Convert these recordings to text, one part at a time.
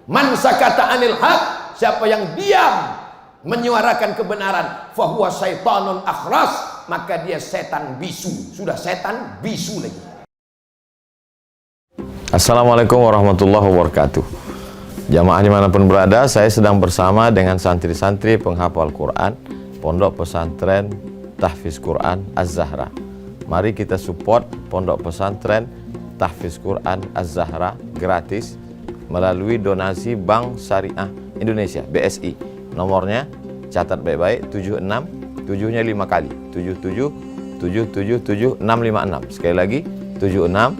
Man sakata anil haq, siapa yang diam menyuarakan kebenaran, fahuwa syaitanun akhras, maka dia setan bisu. Sudah setan bisu lagi. Assalamualaikum warahmatullahi wabarakatuh. Jamaah dimanapun berada, saya sedang bersama dengan santri-santri penghafal Quran Pondok Pesantren Tahfiz Quran Az-Zahra. Mari kita support Pondok Pesantren Tahfiz Quran Az-Zahra gratis melalui donasi Bank Syariah Indonesia (BSI). Nomornya catat baik-baik, 76 7-nya 5 kali, 77 777 656. Sekali lagi, 76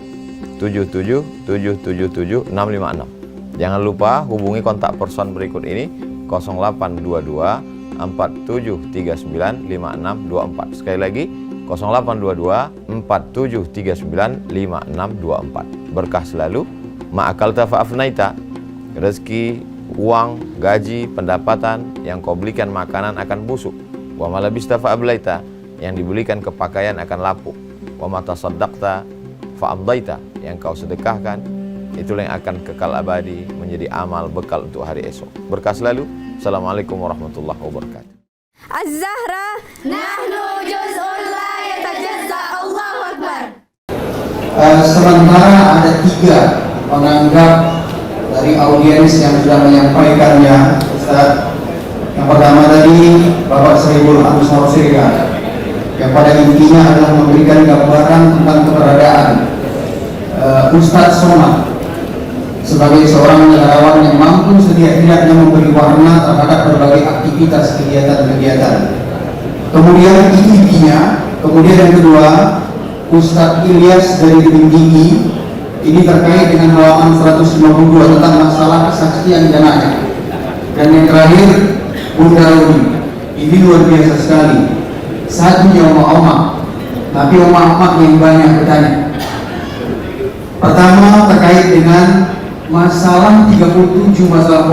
77 777 656. Jangan lupa hubungi kontak person berikut ini, 0822 4739 5624. Sekali lagi, 0822 4739 5624. Berkah selalu. Ma'akalta fa'afnaita, rezeki, uang, gaji, pendapatan yang kau belikan makanan akan busuk. Wa malabista fa'ablaita, yang dibelikan kepakaian akan lapuk. Wa matasaddaqta fa'amdaita, yang kau sedekahkan itulah yang akan kekal abadi, menjadi amal bekal untuk hari esok. Berkah selalu. Assalamualaikum warahmatullahi wabarakatuh. Az-Zahra nahnu juz'un la yatajazza. Allahu Akbar. Sementara ada 3 menganggap dari audiens yang sudah menyampaikannya, Ustaz. Yang pertama tadi Bapak Saiful Ansor Siregar, yang pada intinya adalah memberikan gambaran tentang keberadaan Ustadz Somad sebagai seorang negarawan yang mampu setidak-tidaknya memberi warna terhadap berbagai aktivitas kegiatan-kegiatan. Kemudian itu intinya. Kemudian yang kedua, Ustadz Ilyas dari Tinggi ini terkait dengan halaman 152 tentang masalah kesaksian janaknya. Dan yang terakhir, Bunda Rudi, ini luar biasa sekali. Satunya oma-oma, tapi oma-oma yang banyak bertanya. Pertama terkait dengan masalah 37 masalah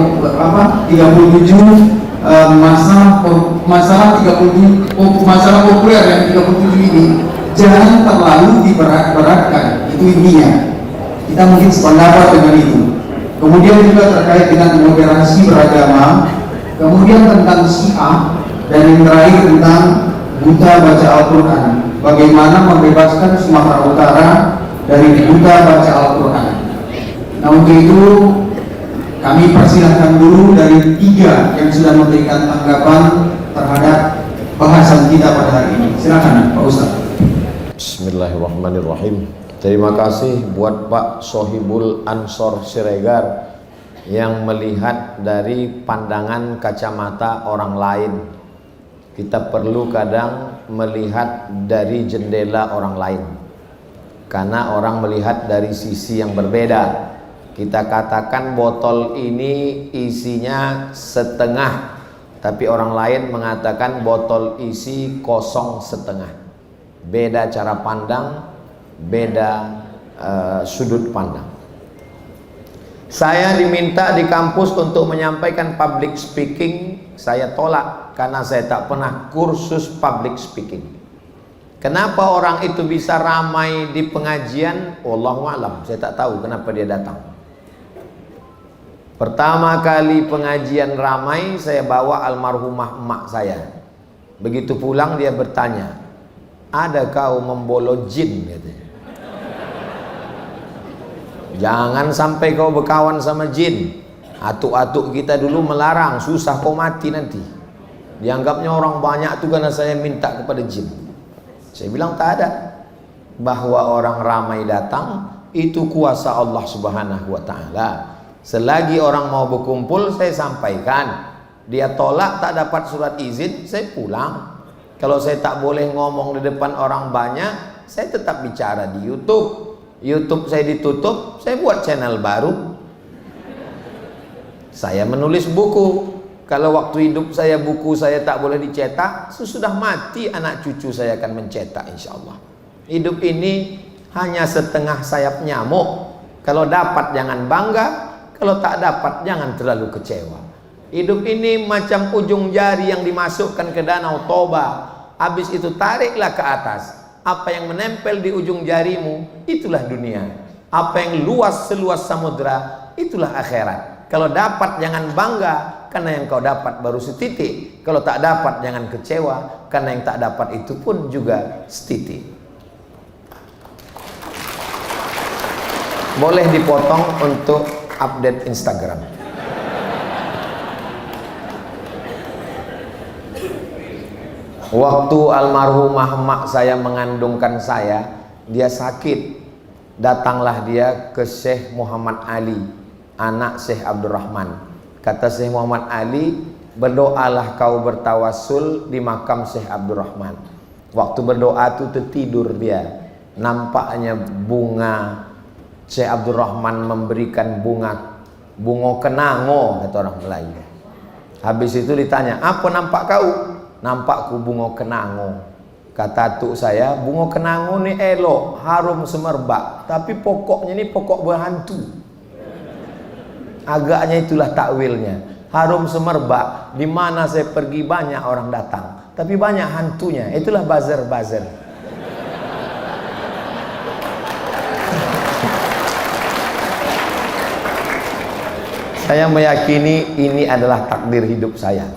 populer yang 37 ini jangan terlalu diberat-beratkan. Itu intinya. Kita mungkin sependapat dengan itu. Kemudian juga terkait dengan moderasi beragama, kemudian tentang Syiah, dan yang terakhir tentang buta baca Al-Quran. Bagaimana membebaskan Sumatera Utara dari buta baca Al-Quran. Nah, untuk itu kami persilahkan dulu dari 3 yang sudah memberikan tanggapan terhadap bahasan kita pada hari ini. Silakan Pak Ustaz. Bismillahirrahmanirrahim. Terima kasih buat Pak Sohibul Ansor Siregar yang melihat dari pandangan kacamata orang lain. Kita perlu kadang melihat dari jendela orang lain, karena orang melihat dari sisi yang berbeda. Kita katakan botol ini isinya setengah, tapi orang lain mengatakan botol isi kosong setengah. Beda cara pandang, beda sudut pandang. Saya diminta di kampus untuk menyampaikan public speaking. Saya tolak karena saya tak pernah kursus public speaking. Kenapa orang itu bisa ramai di pengajian? Wallahu a'lam, saya tak tahu kenapa dia datang. Pertama kali pengajian ramai, saya bawa almarhumah emak saya. Begitu pulang dia bertanya, ada kau membolo jin? Katanya. Jangan sampai kau berkawan sama jin. Atuk-atuk kita dulu melarang, susah kau mati nanti. Dianggapnya orang banyak itu karena saya minta kepada jin. Saya bilang tak ada. Bahwa orang ramai datang itu kuasa Allah Subhanahu wa ta'ala. Selagi orang mau berkumpul, saya sampaikan. Dia tolak, tak dapat surat izin, saya pulang. Kalau saya tak boleh ngomong di depan orang banyak, saya tetap bicara di YouTube. YouTube saya ditutup, saya buat channel baru. Saya menulis buku. Kalau waktu hidup saya buku saya tak boleh dicetak, sesudah mati anak cucu saya akan mencetak insyaallah. Hidup ini hanya setengah sayap nyamuk. Kalau dapat jangan bangga, kalau tak dapat jangan terlalu kecewa. Hidup ini macam ujung jari yang dimasukkan ke danau Toba. Habis itu tariklah ke atas. Apa yang menempel di ujung jarimu, itulah dunia. Apa yang luas seluas samudra, itulah akhirat. Kalau dapat jangan bangga, karena yang kau dapat baru setitik. Kalau tak dapat jangan kecewa, karena yang tak dapat itu pun juga setitik. Boleh dipotong untuk update Instagram. Waktu almarhumah mak saya mengandungkan saya, dia sakit. Datanglah dia ke Syekh Muhammad Ali, anak Syekh Abdurrahman. Kata Syekh Muhammad Ali, berdoalah kau bertawassul di makam Syekh Abdurrahman. Waktu berdoa tu tertidur dia. Nampaknya bunga Syekh Abdurrahman memberikan bunga kenango, kata orang Melayu. Habis itu ditanya, apa nampak kau? Nampakku bunga kenango. Kata atuk saya, bunga kenango ni elok, harum semerbak, tapi pokoknya ni pokok berhantu. Agaknya itulah takwilnya. Harum semerbak, di mana saya pergi banyak orang datang, tapi banyak hantunya. Itulah buzzer-buzzer. Saya meyakini ini adalah takdir hidup saya.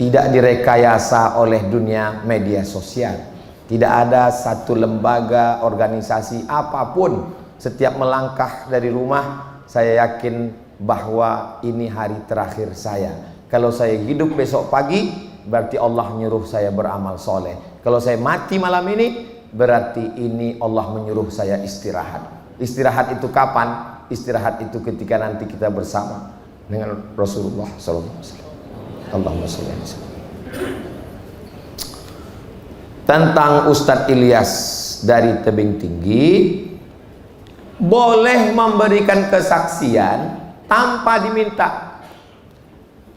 Tidak direkayasa oleh dunia media sosial. Tidak ada satu lembaga, organisasi apapun. Setiap melangkah dari rumah, saya yakin bahwa ini hari terakhir saya. Kalau saya hidup besok pagi, berarti Allah menyuruh saya beramal soleh. Kalau saya mati malam ini, berarti ini Allah menyuruh saya istirahat. Istirahat itu kapan? Istirahat itu ketika nanti kita bersama dengan Rasulullah SAW. Allahumma sholli alaihi wasallam. Tentang Ustadz Ilyas dari Tebing Tinggi, boleh memberikan kesaksian tanpa diminta.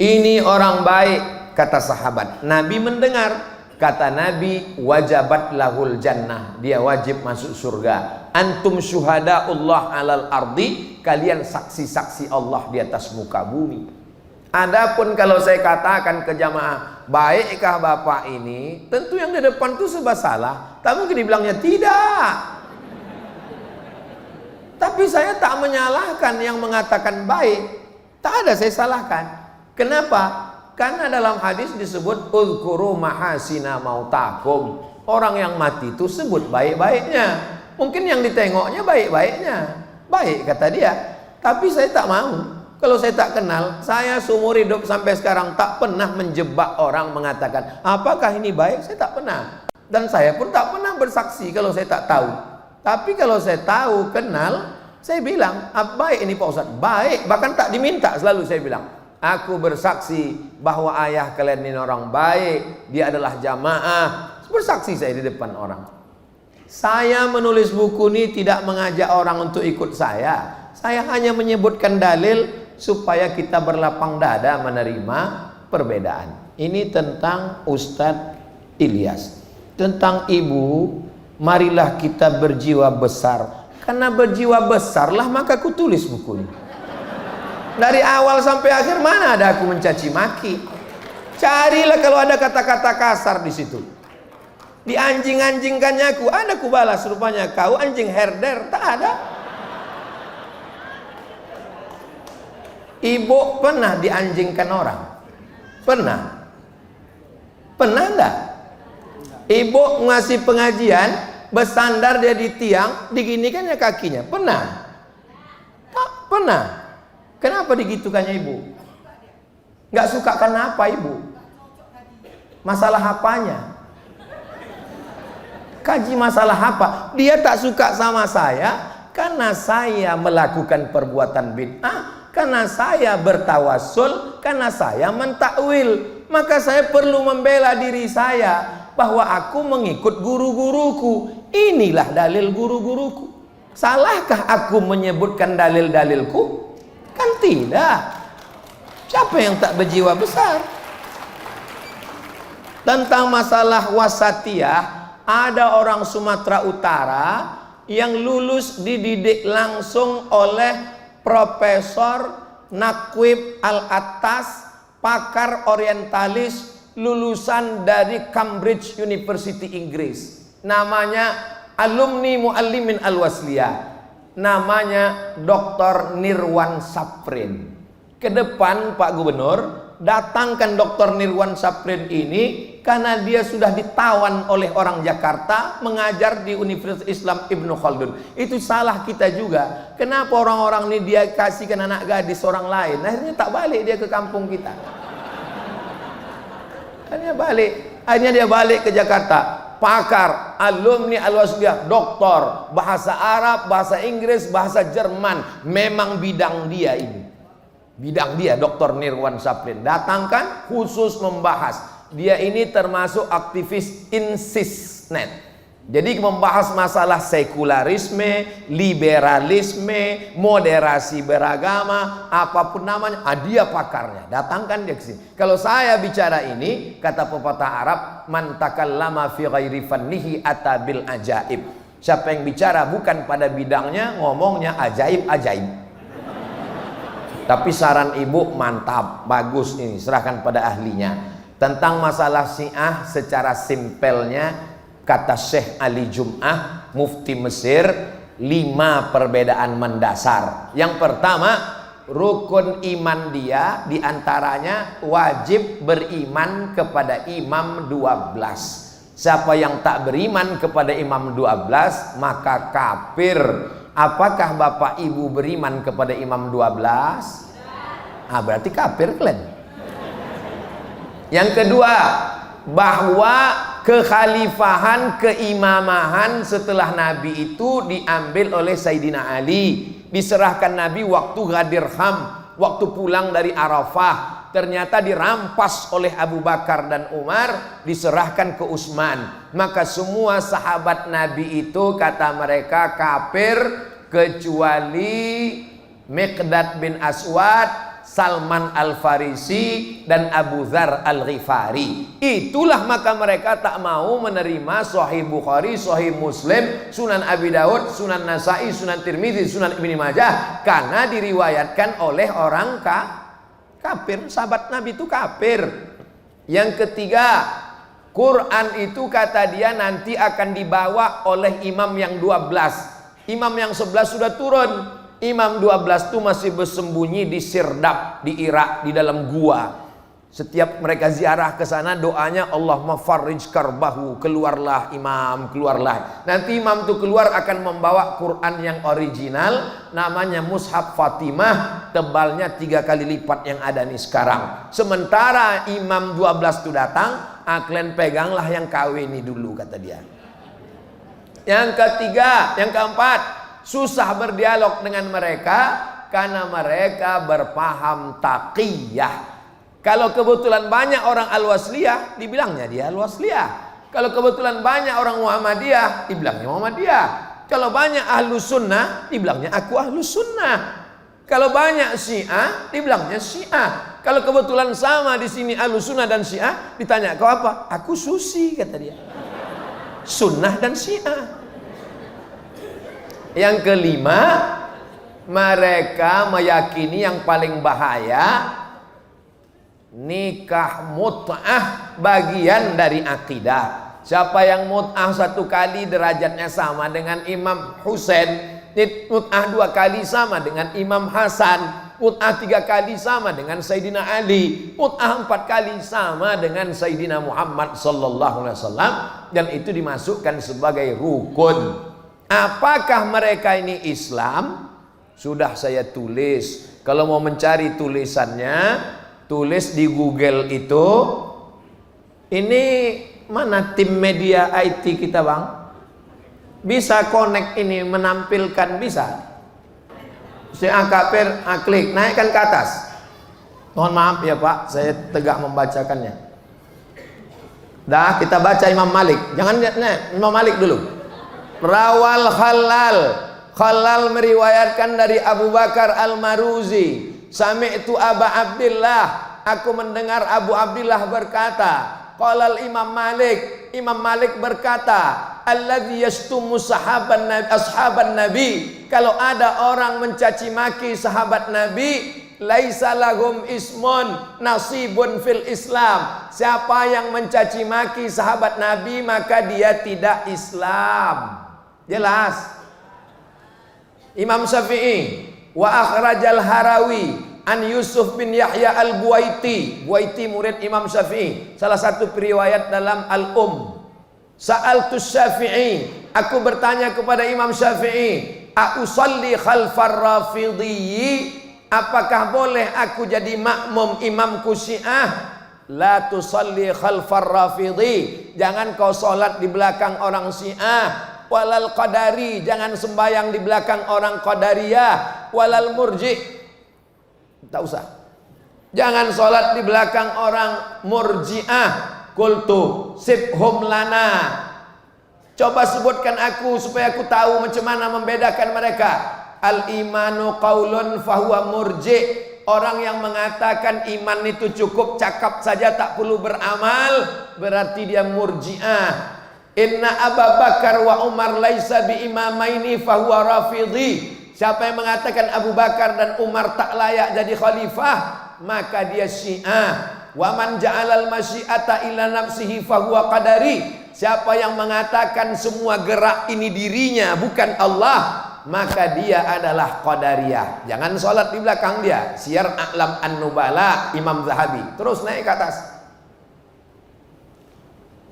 Ini orang baik, kata sahabat. Nabi mendengar, kata Nabi, wajabat lahul jannah, dia wajib masuk surga. Antum syuhadaullah alal ardi, kalian saksi-saksi Allah di atas muka bumi. Adapun kalau saya katakan ke jamaah, baikkah bapak ini? Tentu yang di depan itu serba salah. Tak mungkin dibilangnya tidak. Tapi saya tak menyalahkan yang mengatakan baik. Tak ada saya salahkan. Kenapa? Karena dalam hadis disebut uzkuru mahasina mautakum. Orang yang mati itu sebut baik-baiknya. Mungkin yang ditengoknya baik-baiknya. Baik kata dia. Tapi saya tak mau. Kalau saya tak kenal, saya seumur hidup sampai sekarang tak pernah menjebak orang mengatakan, apakah ini baik? Saya tak pernah. Dan saya pun tak pernah bersaksi kalau saya tak tahu. Tapi kalau saya tahu, kenal, saya bilang, baik ini Pak Ustadz, baik. Bahkan tak diminta, selalu saya bilang, aku bersaksi bahwa ayah kalian ini orang baik, dia adalah jamaah. Bersaksi saya di depan orang. Saya menulis buku ini tidak mengajak orang untuk ikut saya. Saya hanya menyebutkan dalil supaya kita berlapang dada menerima perbedaan. Ini tentang Ustadz Ilyas. Tentang ibu, marilah kita berjiwa besar. Karena berjiwa besarlah maka aku tulis buku ini. Dari awal sampai akhir mana ada aku mencaci maki. Carilah kalau ada kata-kata kasar di situ. Dianjing-anjingkannya aku, ada ku balas rupanya kau anjing herder, tak ada. Ibu pernah dianjingkan orang? Pernah? Pernah enggak? Ibu ngasih pengajian, bersandar dia di tiang, diginikannya kakinya. Pernah? Tak pernah. Kenapa digitukannya ibu? Enggak suka karena apa ibu? Masalah apanya? Kaji masalah apa? Dia tak suka sama saya karena saya melakukan perbuatan bid'ah, karena saya bertawassul, karena saya mentakwil. Maka saya perlu membela diri saya bahwa aku mengikut guru-guruku. Inilah dalil guru-guruku. Salahkah aku menyebutkan dalil-dalilku? Kan tidak. Siapa yang tak berjiwa besar? Tentang masalah wasatiyah, ada orang Sumatera Utara yang lulus dididik langsung oleh Profesor Nakwib Al-Attas, pakar orientalis, lulusan dari Cambridge University Inggris. Namanya Alumni Muallimin Al-Wasliyah. namanya Dr. Nirwan Saprin. Ke depan Pak Gubernur, datangkan Dr. Nirwan Saprin ini karena dia sudah ditawan oleh orang Jakarta mengajar di Universitas Islam Ibnu Khaldun. Itu salah kita juga. Kenapa orang-orang ini dia kasihkan anak gadis orang lain, akhirnya tak balik dia ke kampung kita. Akhirnya dia balik ke Jakarta. Pakar, alumni Al-Wasliyah, doktor, bahasa Arab, bahasa Inggris, bahasa Jerman. Memang bidang dia ini. Bidang dia, Dr. Nirwan Saprin. Datangkan khusus membahas. Dia ini termasuk aktivis INSISnet. Jadi membahas masalah sekularisme, liberalisme, moderasi beragama, apapun namanya, dia pakarnya. Datangkan dia ke sini. Kalau saya bicara ini, kata pepatah Arab, man takallama fi ghairi fannihi ata bil ajaib. Siapa yang bicara bukan pada bidangnya, ngomongnya ajaib-ajaib. Tapi saran ibu mantap, bagus ini, serahkan pada ahlinya. Tentang masalah Syiah secara simpelnya, kata Syekh Ali Jum'ah, mufti Mesir, 5 perbedaan mendasar. Yang pertama, rukun iman dia diantaranya wajib beriman kepada imam 12. Siapa yang tak beriman kepada imam 12 maka kafir. Apakah bapak ibu beriman kepada imam 12? Berarti kafir kalian. Yang kedua, bahwa kekhalifahan, keimamahan setelah Nabi itu diambil oleh Sayyidina Ali. Diserahkan Nabi waktu Ghadir Kham, waktu pulang dari Arafah. Ternyata dirampas oleh Abu Bakar dan Umar, diserahkan ke Utsman. Maka semua sahabat Nabi itu kata mereka kafir kecuali Miqdad bin Aswad, Salman Al-Farisi, dan Abu Dzar Al-Ghifari. Itulah maka mereka tak mau menerima Sahih Bukhari, Sahih Muslim, Sunan Abi Daud, Sunan Nasai, Sunan Tirmidzi, Sunan Ibnu Majah, karena diriwayatkan oleh orang kafir. Sahabat Nabi itu kafir. Yang ketiga, Quran itu kata dia nanti akan dibawa oleh imam yang 12. Imam yang 11 sudah turun. Imam 12 itu masih bersembunyi di Sirdab, di Irak, di dalam gua. Setiap mereka ziarah ke sana, doanya Allahumma farrij karbahu, keluarlah imam, keluarlah. Nanti imam itu keluar akan membawa Quran yang original, namanya Mushaf Fatimah, tebalnya 3 kali lipat yang ada nih sekarang. Sementara imam 12 itu datang, kalian peganglah yang KW ini dulu, kata dia. Yang ketiga, yang keempat, susah berdialog dengan mereka karena mereka berpaham taqiyah. Kalau kebetulan banyak orang Al-Wasliyah, dibilangnya dia Al-Wasliyah. Kalau kebetulan banyak orang Muhammadiyah, dibilangnya Muhammadiyah. Kalau banyak Ahlus Sunnah, dibilangnya aku Ahlus Sunnah. Kalau banyak Syiah, dibilangnya Syiah. Kalau kebetulan sama di sini Ahlus Sunnah dan Syiah, ditanya kau apa? Aku Susi, kata dia. Sunnah dan Syiah. Yang kelima, mereka meyakini yang paling bahaya, nikah mut'ah bagian dari akidah. Siapa yang mut'ah 1 kali derajatnya sama dengan Imam Husain, mut'ah 2 kali sama dengan Imam Hasan, mut'ah 3 kali sama dengan Sayyidina Ali, mut'ah 4 kali sama dengan Sayyidina Muhammad sallallahu alaihi wasallam, dan itu dimasukkan sebagai rukun. Apakah mereka ini Islam? Sudah saya tulis. Kalau mau mencari tulisannya, tulis di Google itu. Ini mana tim media IT kita, Bang? Bisa connect ini, menampilkan, bisa? Saya kafir, klik, naikkan ke atas. Mohon maaf ya Pak, saya tegak membacakannya. Dah, kita baca Imam Malik. Jangan lihat, Imam Malik dulu. Rawal Khalal meriwayatkan dari Abu Bakar Al-Maruzi, sami'tu Aba Abdillah, aku mendengar Abu Abdillah berkata, qala Imam Malik berkata, alladzi yastumu ashaban nabi, kalau ada orang mencaci maki sahabat Nabi, laisa lahum ismun nasibun fil Islam. Siapa yang mencaci maki sahabat Nabi maka dia tidak Islam. Jelas. Imam Syafi'i wa akhrajal Harawi an Yusuf bin Yahya al-Buaiti. Buaiti murid Imam Syafi'i, salah satu periwayat dalam Sa'altu Syafi'i, aku bertanya kepada Imam Syafi'i, a'usalli khalfar Rafidhi, apakah boleh aku jadi makmum imamku Syiah? La tusalli khalfar Rafidhi, jangan kau solat di belakang orang Syiah. Walal Qadari, jangan sembayang di belakang orang Qadariyah. Walal Murji, tak usah, jangan solat di belakang orang Murji'ah. Qultu sibhum lana, coba sebutkan aku supaya aku tahu macam mana membedakan mereka. Al imanu qaulun fahuwa murji, orang yang mengatakan iman itu cukup cakap saja tak perlu beramal, berarti dia Murji'ah. Inna Abu Bakar wa Umar laisa bi imamaini fahuwa Rafidhi, siapa yang mengatakan Abu Bakar dan Umar tak layak jadi khalifah, maka dia Syiah. Wa man ja'alal masyiata ila nafsihi fahuwa qadari, siapa yang mengatakan semua gerak ini dirinya bukan Allah, maka dia adalah Qadariyah. Jangan sholat di belakang dia. Syiar A'lam An-Nubala Imam Zahabi. Terus naik ke atas.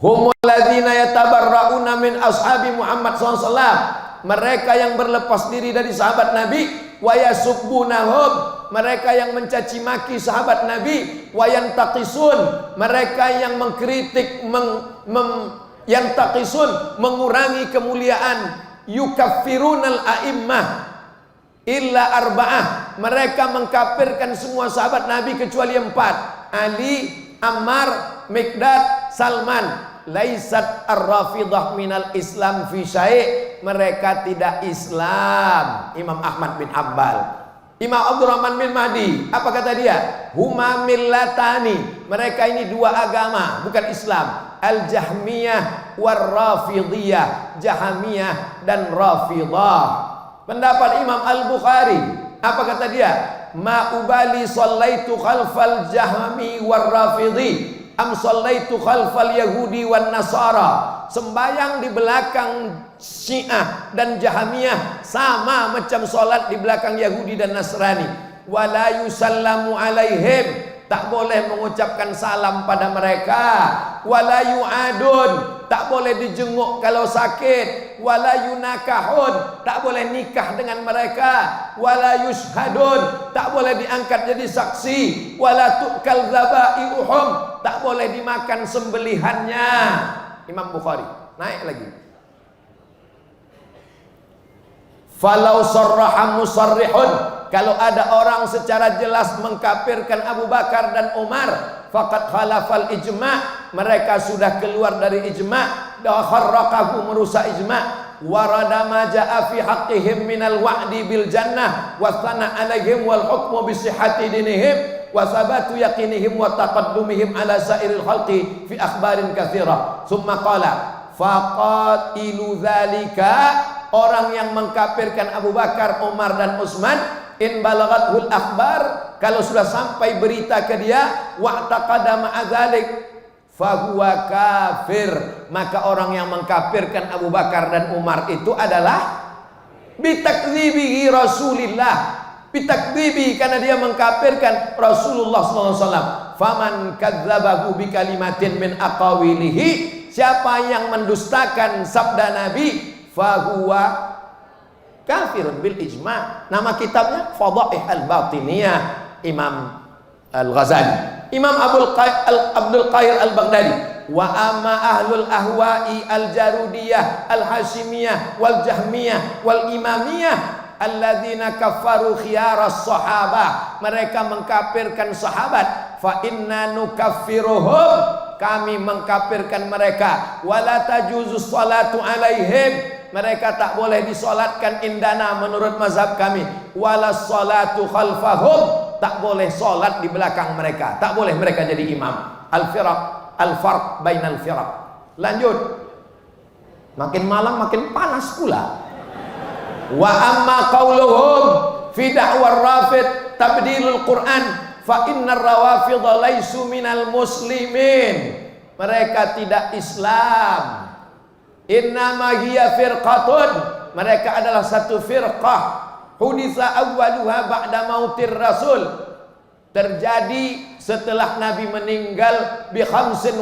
Humul ladzina yatabarra'una min ashabi Muhammad SAW, mereka yang berlepas diri dari sahabat Nabi. Wa yasubbunahum, mereka yang mencaci maki sahabat Nabi. Wa yantaqisun, mereka yang mengkritik yantaqisun, mengurangi kemuliaan. Yukaffirunal a'immah illa arba'ah, mereka mengkafirkan semua sahabat Nabi kecuali 4, Ali, Ammar, Miqdad, Salman. Laisat ar-Rafidah minal Islam fi syai', mereka tidak Islam. Imam Ahmad bin Hanbal. Imam Abdurrahman bin Mahdi, apa kata dia? Huma millatani, mereka ini dua agama, bukan Islam. Al-Jahmiyah war-Rafidiyah, Jahmiyah dan Rafidah. Pendapat Imam Al-Bukhari, apa kata dia? Ma ubali sallaitu khalfal Jahmi war-Rafidhi am sallaitu khalfal Yahudi wan Nasara, sembayang di belakang Syiah dan Jahmiyah sama macam solat di belakang Yahudi dan Nasrani. Wala yusallamu alaihim, tak boleh mengucapkan salam pada mereka. Wala yu'adun, tak boleh dijenguk kalau sakit. Wala yunakahun, tak boleh nikah dengan mereka. Wala yushhadun, tak boleh diangkat jadi saksi. Wala tu'kal dzaba'iuhum, tak boleh dimakan sembelihannya. Imam Bukhari. Naik lagi. Falau sarraha musarrihun, kalau ada orang secara jelas mengkafirkan Abu Bakar dan Umar, faqad khalafal ijma', mereka sudah keluar dari ijma', kharraqahu, merusak ijma'. Warada ma ja'a fi haqqihim minal wa'di bil jannah wa thana 'alaihim wal hukmu bi sihhati dinihim wa sabatu yaqinihim wa taqaddumihim ala sairil khalqi fi akhbarin katsira. Tsumma qala faqatilu dzalika, orang yang mengkafirkan Abu Bakar, Umar dan Utsman, in balagathul akhbar, kalau sudah sampai berita ke dia, wa taqadama adzalik fahuwa kafir, maka orang yang mengkafirkan Abu Bakar dan Umar itu adalah bitakdzibihi Rasulillah, bitakdzibi, karena dia mengkafirkan Rasulullah SAW. Faman kadzdzabahu bi kalimatin min aqawilihi, siapa yang mendustakan sabda Nabi, fahuwa kafirun bil ijma'. Nama kitabnya Fadaih al-Batiniyah, Imam Al-Ghazali. Imam Abdul Qair Al-Baghdadi, wa amma ahlul ahwa'i al-jarudiyah al-hashimiyah wal jahmiyah wal imamiyah alladzina kaffaru khiyaras sahabah, mereka mengkafirkan sahabat. Fa inna nukaffiruhum, kami mengkafirkan mereka. Wala tajuzu salatu alaihim, mereka tak boleh disolatkan indana menurut mazhab kami. Wala salatu khalfahum, tak boleh solat di belakang mereka, tak boleh mereka jadi imam. Al-farq bainal firaq. Lanjut. Makin malam makin panas pula. Wa amma qauluhum fi da'war rafid tabdilul Quran fa innar rawafid laisu minal muslimin, mereka tidak Islam. Innama hiya firqatun, mereka adalah satu firqah. hudisa awwaluha ba'da mautir rasul, terjadi setelah Nabi meninggal bi 25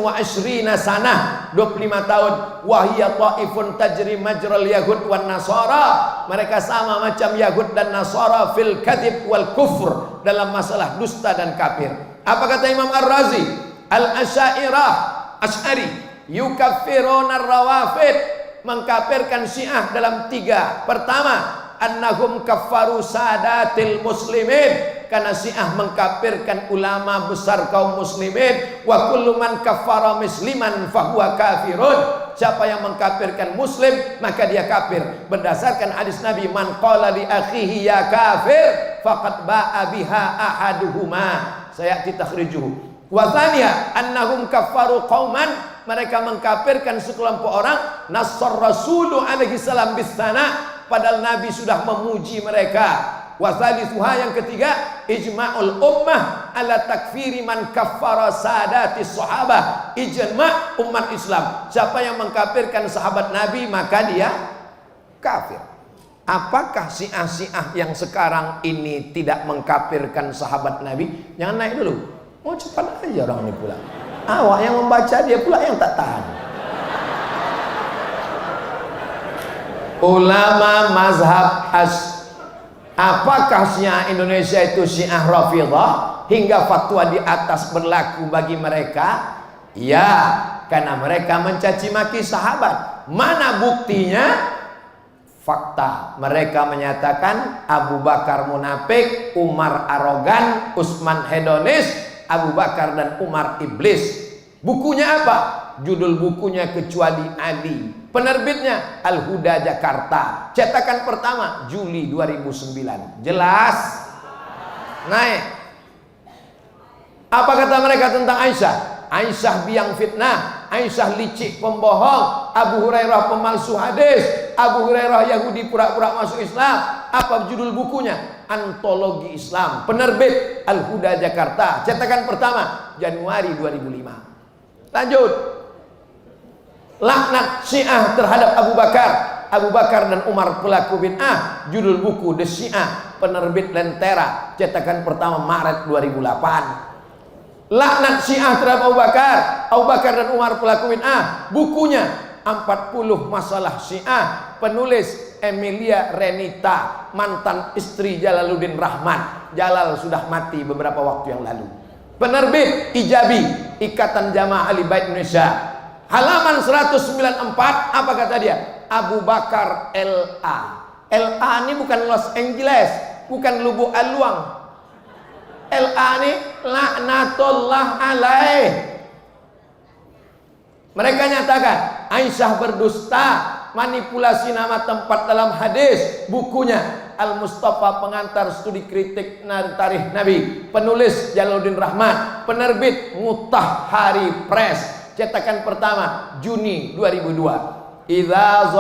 sanah, 25 tahun. Wahiyya ta'ifun tajri majral yahud wan nasara, mereka sama macam Yahud dan Nasara fil kadhib wal kufr, dalam masalah dusta dan kafir. Apa kata Imam Ar-Razi? Al-Asy'ariyah, Asy'ari, yukaffiruna ar-rawafid, mengkafirkan Syiah dalam 3. Pertama, annahum kaffaru sadatil muslimin, karena Syiah mengkafirkan ulama besar kaum muslimin. Wa kullu man kaffara musliman fahuwa kafirun, siapa yang mengkafirkan muslim maka dia kafir, berdasarkan hadis Nabi, man qala li akhihi ya kafir faqad ba'a biha ahaduhuma, sayati takhrijuhu. Wa thaniya annahum kaffaru qauman, mereka mengkafirkan sekelompok orang, nassar rasulu alaihi salam bisana, padahal Nabi sudah memuji mereka. Wa thalithuha, yang ketiga, ijma'ul ummah ala takfiri man kaffara sadatis sahabah, ijma' umat Islam, siapa yang mengkafirkan sahabat Nabi maka dia kafir. Apakah Syiah-Syiah yang sekarang ini tidak mengkafirkan sahabat Nabi? Jangan naik dulu, mau cepat aja orang ini pula. Awak yang membaca, dia pula yang tak tahan. Ulama mazhab apakah Syiah Indonesia itu Syiah Rafidhah hingga fatwa di atas berlaku bagi mereka? Ya, karena mereka mencaci maki sahabat. Mana buktinya? Fakta, mereka menyatakan Abu Bakar munafik, Umar arogan, Utsman hedonis, Abu Bakar dan Umar iblis. Bukunya apa? Judul bukunya Kecuali Ali. Penerbitnya Al-Huda Jakarta. Cetakan pertama Juli 2009. Jelas? Naik. Apa kata mereka tentang Aisyah? Aisyah biang fitnah, Aisyah licik pembohong, Abu Hurairah pemalsu hadis, Abu Hurairah Yahudi pura-pura masuk Islam. Apa judul bukunya? Antologi Islam. Penerbit Al-Huda Jakarta. Cetakan pertama Januari 2005. Lanjut. Laknat Syiah terhadap Abu Bakar, Abu Bakar dan Umar pelaku bid'ah. Judul buku The Syiah, penerbit Lentera. Cetakan pertama Maret 2008. Laknat Syiah terhadap Abu Bakar dan Umar pelaku bid'ah. Bukunya 40 Masalah Syiah, penulis Emilia Renita, mantan istri Jalaluddin Rahman. Jalal sudah mati beberapa waktu yang lalu. Penerbit Ijabi, Ikatan Jamaah Ahli Bait Indonesia. Halaman 194, apa kata dia? Abu Bakar LA. LA ini bukan Los Angeles, bukan Lubuk Aluang. LA ini laknatullah alaih. Mereka nyatakan Aisyah berdusta, manipulasi nama tempat dalam hadis. Bukunya Al-Mustafa, pengantar studi kritik tarikh Nabi, penulis Jalaluddin Rahman, penerbit Mutahhari Press. Cetakan pertama Juni 2002. Idza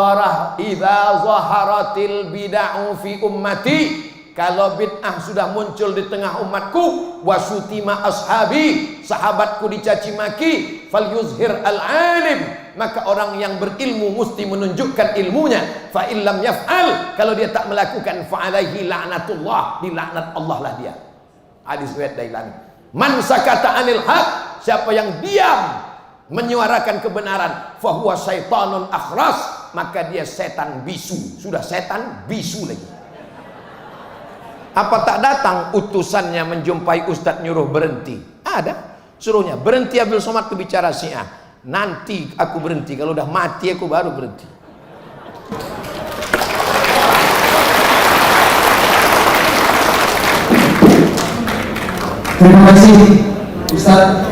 zaharatil bid'ah fi ummati, kalau bid'ah sudah muncul di tengah umatku, wasutima ashabi, sahabatku dicaci maki, fal yuzhir al-alim, maka orang yang berilmu mesti menunjukkan ilmunya. Fa illam yaf'al, kalau dia tak melakukan, fa alaihi la'natullah, dilaknat Allah lah dia. Hadis riwayat Dailami. Man sakata anil haq, siapa yang diam menyuarakan kebenaran, fahuwa syaitanun akhras, maka dia setan bisu. Sudah setan bisu lagi. Apa tak datang utusannya menjumpai Ustadz nyuruh berhenti? Ada, suruhnya berhenti Abdul Somad itu bicara Syiah. Nanti aku berhenti, kalau udah mati aku baru berhenti. Terima kasih Ustadz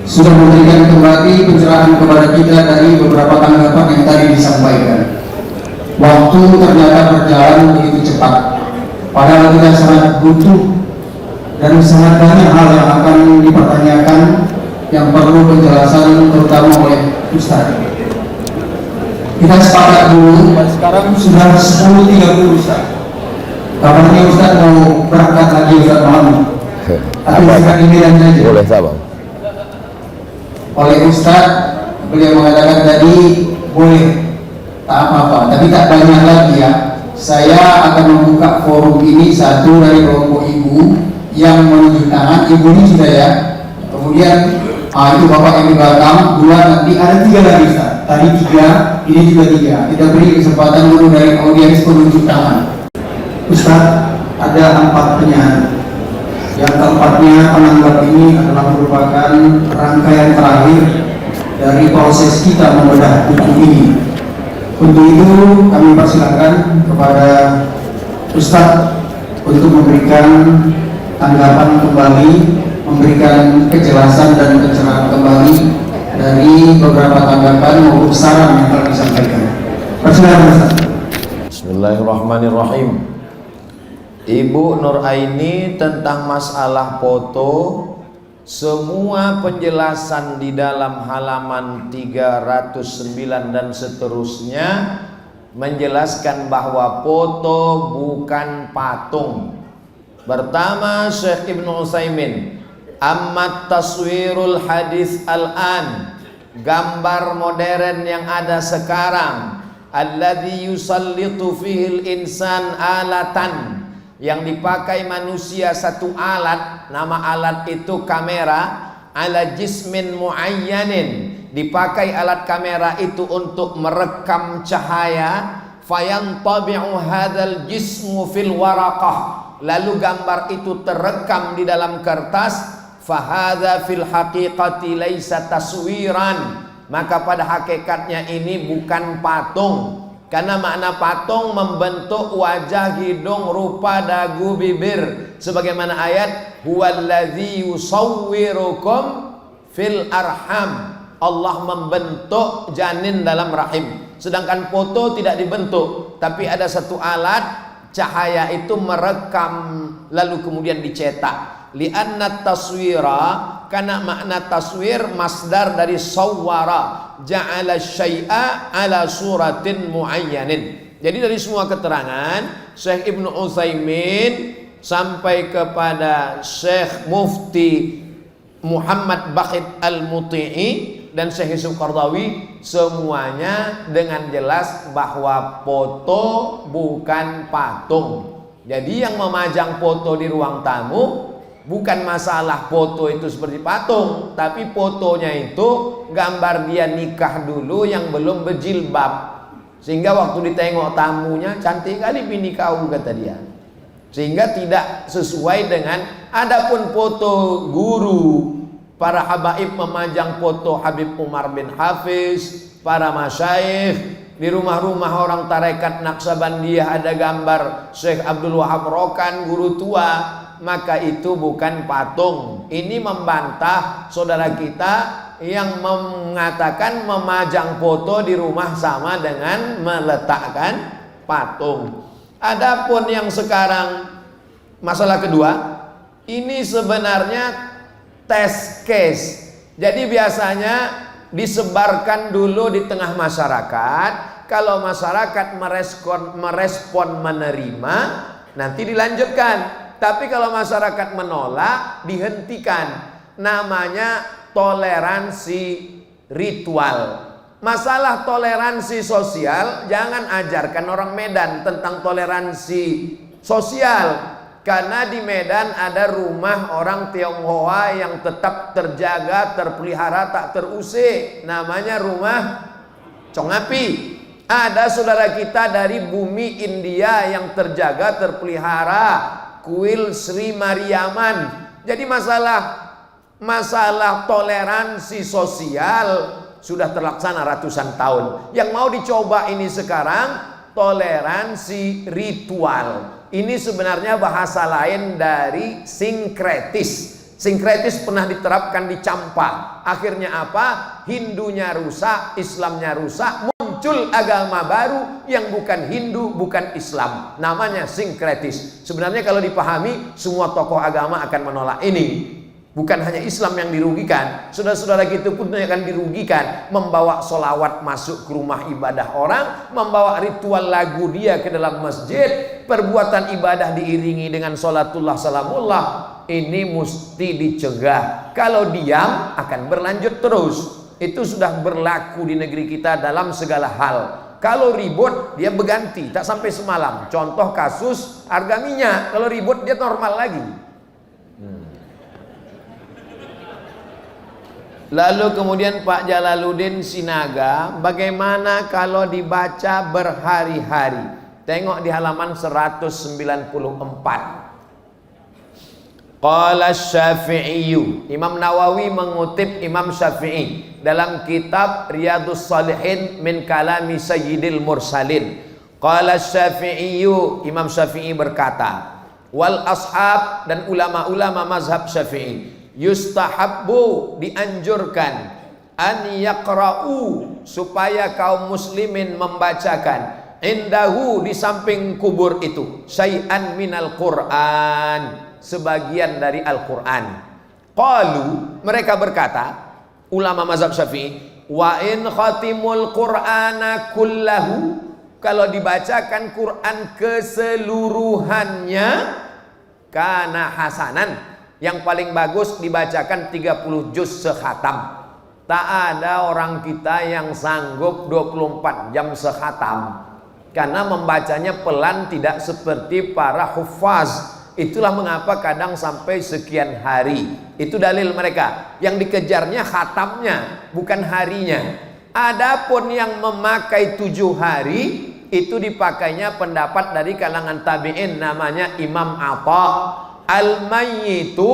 sudah memberikan kembali pencerahan kepada kita dari beberapa tanggapan yang tadi disampaikan. Waktu ternyata berjalan begitu cepat, padahal kita sangat butuh dan sangat banyak hal yang akan dipertanyakan yang perlu penjelasan terutama oleh Ustaz. Kita sepakat dulu, sekarang sudah 10.30 Ustaz. Kabarnya Ustaz mau berangkat lagi Ustaz malam. Tapi sekarang ini dan saja. Boleh sabar. Oleh Ustaz, beliau mengatakan tadi boleh, tak apa-apa, tapi tak banyak lagi ya. saya akan membuka forum ini. Satu dari kelompok ibu yang menunjuk tangan, ibu ini sudah ya. Kemudian itu bapak yang di belakang, dua, nanti ada tiga lagi Ustaz. Tadi tiga, ini juga tiga. Kita beri kesempatan dulu dari audiens penunjuk tangan. Ustaz, ada 4 penyanyi. Yang keempatnya penanggap ini adalah merupakan rangkaian terakhir dari proses kita membedah buku ini. Untuk itu kami persilakan kepada Ustaz untuk memberikan tanggapan kembali, memberikan kejelasan dan pencerahan kembali dari beberapa tanggapan maupun saran yang telah disampaikan. Persilakan Ustaz. Bismillahirrahmanirrahim. Ibu Nur Aini tentang masalah foto, semua penjelasan di dalam halaman 309 dan seterusnya menjelaskan bahwa foto bukan patung. Pertama, Syekh Ibnu Utsaimin, ammat taswirul hadis al-an, gambar modern yang ada sekarang, alladzi yusallitu fihil insan alatan, yang dipakai manusia satu alat, nama alat itu kamera, ala jismin muayyanin, dipakai alat kamera itu untuk merekam cahaya, fayantabi'u hadzal jismu fil waraqah, lalu gambar itu terekam di dalam kertas, fahadza fil haqiqati laisa taswiran, maka pada hakikatnya ini bukan patung. Karena makna patung membentuk wajah, hidung, rupa, dagu, bibir, sebagaimana ayat huwallazi yusawwirukum fil arham, Allah membentuk janin dalam rahim. Sedangkan foto tidak dibentuk, tapi ada satu alat, cahaya itu merekam lalu kemudian dicetak. Li'anna taswira, karena makna taswir masdar dari sawwara, ja'ala syai'a ala suratin muayyanin. Jadi dari semua keterangan Syekh Ibnu Utsaimin sampai kepada Syekh Mufti Muhammad Bakhit Al-Muti'i dan Syekh Yusuf Qardawi, semuanya dengan jelas bahwa foto bukan patung. Jadi yang memajang foto di ruang tamu bukan masalah foto itu seperti patung, tapi fotonya itu gambar dia nikah dulu yang belum berjilbab, sehingga waktu ditengok tamunya cantik kali bini kau, kata dia, sehingga tidak sesuai dengan. Adapun foto guru, para habaib memajang foto Habib Umar bin Hafiz, para masyayikh, di rumah-rumah orang tarekat Naqsabandiyah ada gambar Syekh Abdul Wahab Rokan, guru tua, maka itu bukan patung. Ini membantah saudara kita yang mengatakan memajang foto di rumah sama dengan meletakkan patung. Adapun yang sekarang masalah kedua, ini sebenarnya test case. Jadi biasanya disebarkan dulu di tengah masyarakat. Kalau masyarakat merespon menerima, nanti dilanjutkan. Tapi kalau masyarakat menolak, dihentikan. Namanya toleransi ritual. Masalah toleransi sosial, jangan ajarkan orang Medan tentang toleransi sosial. Karena di Medan ada rumah orang Tionghoa yang tetap terjaga, terpelihara, tak terusik. Namanya rumah Congapi. Ada saudara kita dari bumi India yang terjaga, terpelihara, kuil Sri Mariaman. Jadi masalah toleransi sosial sudah terlaksana ratusan tahun. Yang mau dicoba ini sekarang toleransi ritual. Ini sebenarnya bahasa lain dari sinkretis. Sinkretis pernah diterapkan di Campa. Akhirnya apa? Hindunya rusak, Islamnya rusak, muncul agama baru yang bukan Hindu, bukan Islam. Namanya sinkretis. Sebenarnya kalau dipahami, semua tokoh agama akan menolak ini. Bukan hanya Islam yang dirugikan, saudara-saudara kita pun akan dirugikan. Membawa solawat masuk ke rumah ibadah orang, membawa ritual lagu dia ke dalam masjid, perbuatan ibadah diiringi dengan sholatullah salamullah. Ini mesti dicegah. Kalau diam akan berlanjut terus. Itu sudah berlaku di negeri kita dalam segala hal. Kalau ribut dia berganti, tak sampai semalam. Contoh kasus harga minyak, kalau ribut dia normal lagi. Lalu kemudian Pak Jalaluddin Sinaga, bagaimana kalau dibaca berhari-hari? Tengok di halaman 194. Qala Syafi'i, Imam Nawawi mengutip Imam Syafi'i dalam kitab Riyadhus Shalihin min kalami Sayyidil Mursalin. Qala Syafi'i, Imam Syafi'i berkata, wal ashab, dan ulama-ulama mazhab Syafi'i, yustahabbu, dianjurkan, an yaqra'u, supaya kaum muslimin membacakan, indahu, di samping kubur itu, syai'an minal Qur'an, sebagian dari Al-Quran. Qalu, mereka berkata, ulama mazhab Syafi'i, wa in khatimul Qur'ana kullahu, kalau dibacakan Quran keseluruhannya, kana hasanan, yang paling bagus dibacakan 30 juz sekhatam. Tak ada orang kita yang sanggup 24 jam sekhatam, karena membacanya pelan, tidak seperti para huffaz. Itulah mengapa kadang sampai sekian hari. Itu dalil mereka. Yang dikejarnya khatamnya, bukan harinya. Adapun yang memakai 7 hari, itu dipakainya pendapat dari kalangan tabi'in, namanya Imam Atha. Al-mayyitu,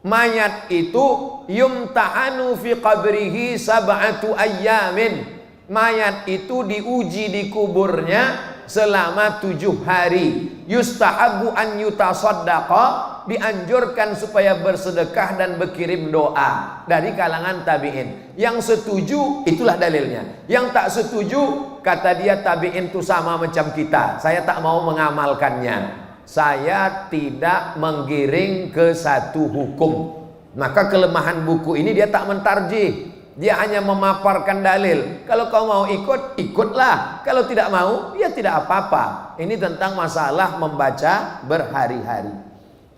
mayat itu, yumtahanu fi qabrihi sab'atu ayyamin, mayat itu diuji di kuburnya selama 7 hari. Yustahabu an yutasaddaqa, dianjurkan supaya bersedekah dan berkirim doa, dari kalangan tabi'in. Yang setuju, itulah dalilnya. Yang tak setuju, kata dia, tabi'in itu sama macam kita, saya tak mau mengamalkannya, saya tidak menggiring ke satu hukum. Maka kelemahan buku ini, dia tak mentarjih, dia hanya memaparkan dalil. Kalau kau mau ikut, ikutlah. Kalau tidak mau, ya tidak apa-apa. Ini tentang masalah membaca berhari-hari.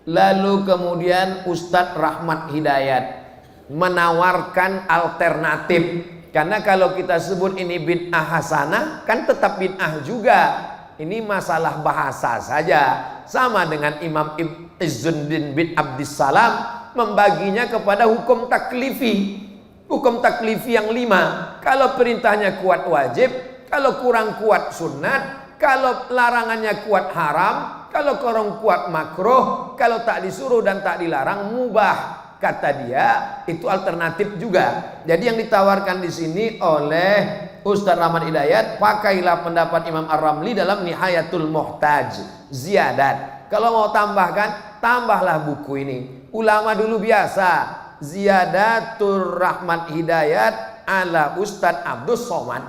Lalu kemudian Ustadz Rahmat Hidayat menawarkan alternatif. Karena kalau kita sebut ini bid'ah hasanah, kan tetap bid'ah juga. Ini masalah bahasa saja. Sama dengan Imam Izzuddin bin Abdissalam membaginya kepada hukum taklifi. Hukum taklifi yang 5. Kalau perintahnya kuat wajib, kalau kurang kuat sunat, kalau larangannya kuat haram, kalau kurang kuat makruh, kalau tak disuruh dan tak dilarang mubah. Kata dia, itu alternatif juga. Jadi yang ditawarkan di sini oleh Ustaz Rahmat Hidayat, pakailah pendapat Imam Ar-Ramli dalam Nihayatul Muhtaj, ziyadat. Kalau mau tambahkan, tambahlah buku ini. Ulama dulu biasa, Ziyadatul Rahmat Hidayat ala Ustaz Abdus Somad.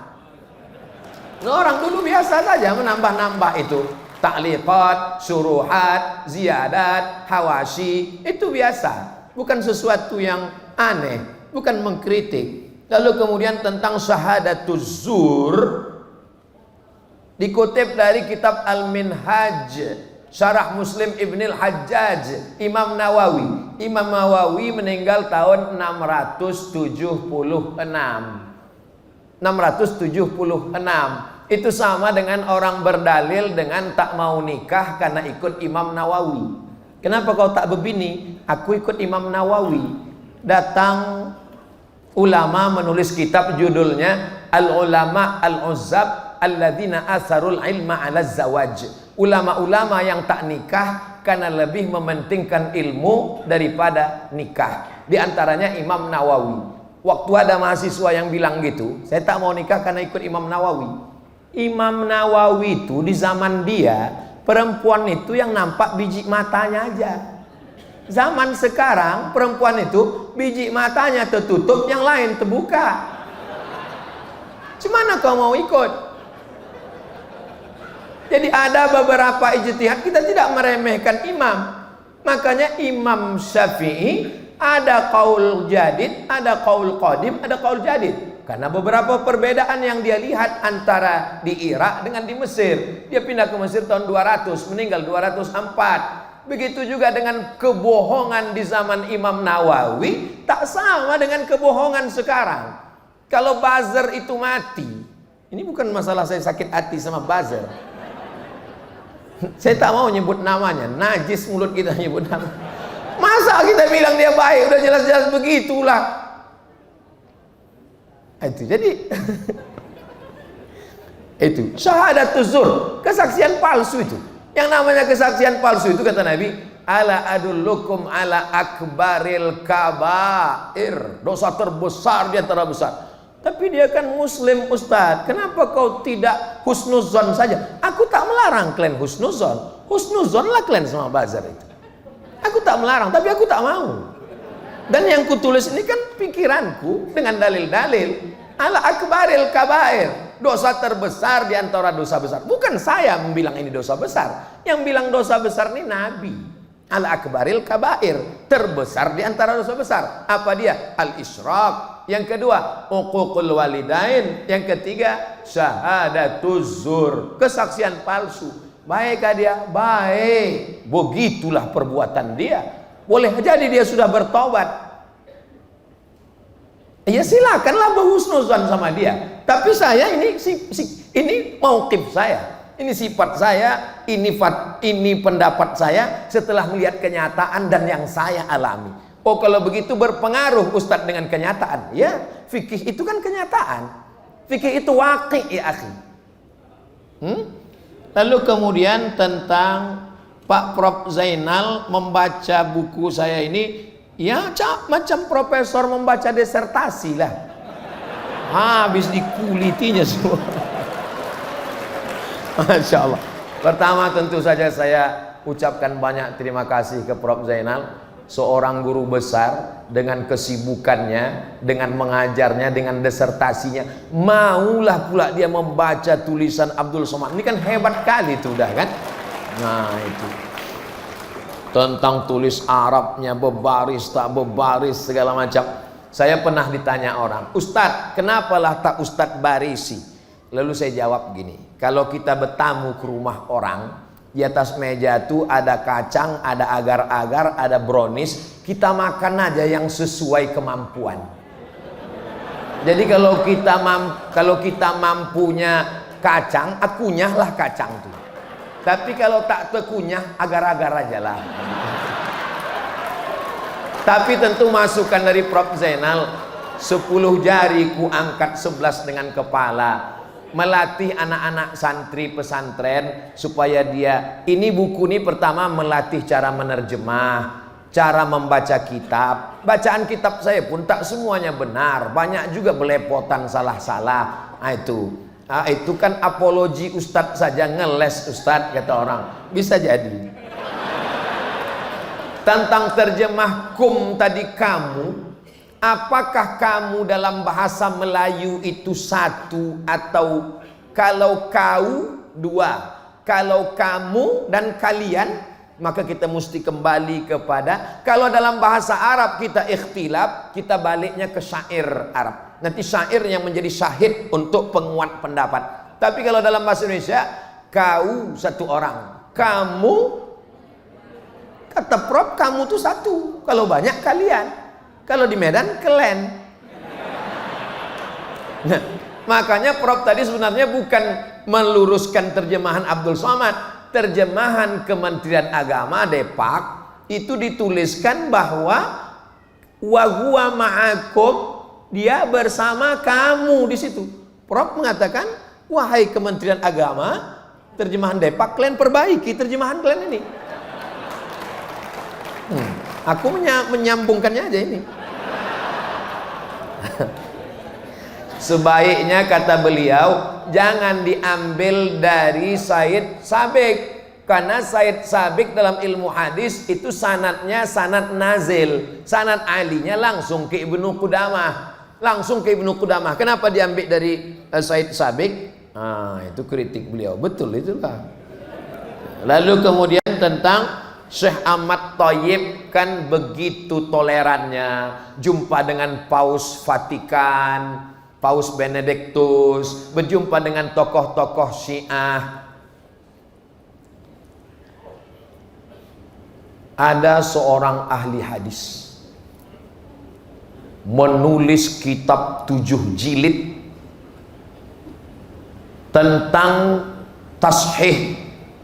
Orang dulu biasa saja menambah-nambah itu. Ta'liqat, syuruhat, ziyadat, hawashi, itu biasa. Bukan sesuatu yang aneh, bukan mengkritik. Lalu kemudian tentang syahadatuz zur, dikutip dari kitab Al-Minhaj, Syarah Muslim Ibnil Hajjaj, Imam Nawawi. Imam Nawawi meninggal tahun 676. Itu sama dengan orang berdalil dengan tak mau nikah karena ikut Imam Nawawi. Kenapa kau tak berbini? Aku ikut Imam Nawawi. Datang ulama menulis kitab judulnya Al-Ulama Al-Uzzab Alladzina Asarul Ilma Ala Zawaj. Ulama-ulama yang tak nikah karena lebih mementingkan ilmu daripada nikah. Di antaranya Imam Nawawi. Waktu ada mahasiswa yang bilang gitu, saya tak mau nikah karena ikut Imam Nawawi. Imam Nawawi itu di zaman dia, perempuan itu yang nampak biji matanya aja. Zaman sekarang perempuan itu biji matanya tertutup, yang lain terbuka. Gimana kau mau ikut? Jadi ada beberapa ijtihad, kita tidak meremehkan imam. Makanya Imam Syafi'i ada qaul jadid, ada qaul qadim, ada qaul jadid. Karena beberapa perbedaan yang dia lihat antara di Irak dengan di Mesir. Dia pindah ke Mesir tahun 200, meninggal 204. Begitu juga dengan kebohongan di zaman Imam Nawawi, tak sama dengan kebohongan sekarang. Kalau buzzer itu mati, Ini bukan masalah saya sakit hati sama buzzer. Saya tak mau nyebut namanya, najis mulut kita nyebut nama. Masa kita bilang dia baik, udah jelas-jelas begitulah. Itu jadi itu syahadatuz zur, kesaksian palsu itu. Yang namanya kesaksian palsu itu kata Nabi, ala adullukum ala akbaril kabair, dosa terbesar di antara besar. Tapi dia kan muslim, Ustaz. Kenapa kau tidak husnuzon saja? Aku tak melarang kalian husnuzon. Husnuzonlah kalian sama buzzer itu. Aku tak melarang, tapi aku tak mau. Dan yang kutulis ini kan pikiranku dengan dalil-dalil. Ala akbaril kabair, dosa terbesar di antara dosa besar. Bukan saya membilang ini dosa besar. Yang bilang dosa besar ini Nabi. Ala akbaril kabair, terbesar di antara dosa besar. Apa dia? Al-isyrak. Yang kedua, uququl walidain. Yang ketiga, syahadatuz zur, kesaksian palsu. Baikkah dia? Baik. Begitulah perbuatan dia. Boleh jadi dia sudah bertobat. Ya silakanlah berhusnuzan sama dia. Tapi saya ini mauqif saya. Ini sifat saya, ini pendapat saya setelah melihat kenyataan dan yang saya alami. Oh kalau begitu berpengaruh Ustadz dengan kenyataan. Ya, fikih itu kan kenyataan. Fikih itu waqi' ya akhi. Lalu kemudian tentang Pak Prof Zainal membaca buku saya ini, ya macam profesor membaca disertasi lah. Habis dikulitinya semua. Masya Allah. Pertama tentu saja saya ucapkan banyak terima kasih ke Prof Zainal, seorang guru besar dengan kesibukannya, dengan mengajarnya, dengan disertasinya, maulah pula dia membaca tulisan Abdul Somad. Ini kan hebat kali itu udah kan. Nah itu tentang tulis Arabnya, bebaris tak bebaris segala macam. Saya pernah ditanya orang, Ustadz kenapalah tak Ustadz barisi? Lalu saya jawab gini, kalau kita bertamu ke rumah orang, di atas meja itu ada kacang, ada agar-agar, ada brownies, kita makan aja yang sesuai kemampuan. Jadi kalau kita mampunya kacang, akunyahlah kacang itu. Tapi kalau tak tekunyah, agar-agar aja lah. Tapi tentu masukan dari Prof Zainal, 10 jari ku angkat 11 dengan kepala, melatih anak-anak santri pesantren supaya dia, ini buku ini pertama melatih cara menerjemah, cara membaca kitab. Bacaan kitab saya pun tak semuanya benar, banyak juga belepotan salah-salah. Itu kan apologi Ustadz saja, ngeles Ustadz kata orang, bisa jadi. Tentang terjemah kum tadi kamu, apakah kamu dalam bahasa Melayu itu satu atau kalau kau dua, kalau kamu dan kalian, maka kita mesti kembali kepada, kalau dalam bahasa Arab kita ikhtilaf, kita baliknya ke syair Arab. Nanti syair yang menjadi syahid untuk penguat pendapat. Tapi kalau dalam bahasa Indonesia, kau satu orang, kamu, kata Prof kamu tuh satu, kalau banyak kalian, kalau di Medan kelen. Nah, makanya Prof tadi sebenarnya bukan meluruskan terjemahan Abdul Somad, terjemahan Kementerian Agama Depak itu dituliskan bahwa wa huwa ma'akum, dia bersama kamu di situ. Prof mengatakan, wahai Kementerian Agama, terjemahan Depak kalian perbaiki terjemahan kalian ini. Aku menyambungkannya aja ini. Sebaiknya kata beliau jangan diambil dari Said Sabiq, karena Said Sabiq dalam ilmu hadis itu sanadnya sanad nazil, sanad alinya langsung ke Ibnu Qudamah, langsung ke Ibnu Qudamah. Kenapa diambil dari Said Sabiq? Itu kritik beliau, betul itulah. Lalu kemudian tentang Syekh Ahmad Thayyib kan begitu tolerannya, jumpa dengan Paus Vatikan, Paus Benediktus, berjumpa dengan tokoh-tokoh Syiah. Ada seorang ahli hadis menulis kitab 7 jilid tentang tashih,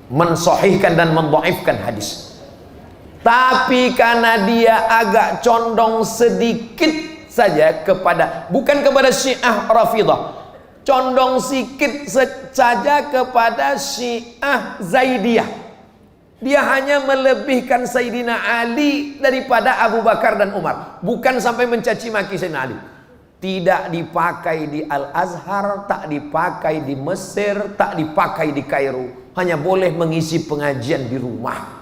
mensahihkan dan mendhaifkan hadis. Tapi karena dia agak condong sedikit saja kepada, bukan kepada Syiah Rafidhah, condong sedikit saja kepada Syiah Zaidiyah. Dia hanya melebihkan Sayyidina Ali daripada Abu Bakar dan Umar, bukan sampai mencaci maki Sayyidina Ali. Tidak dipakai di Al-Azhar, tak dipakai di Mesir, tak dipakai di Kairo, hanya boleh mengisi pengajian di rumah.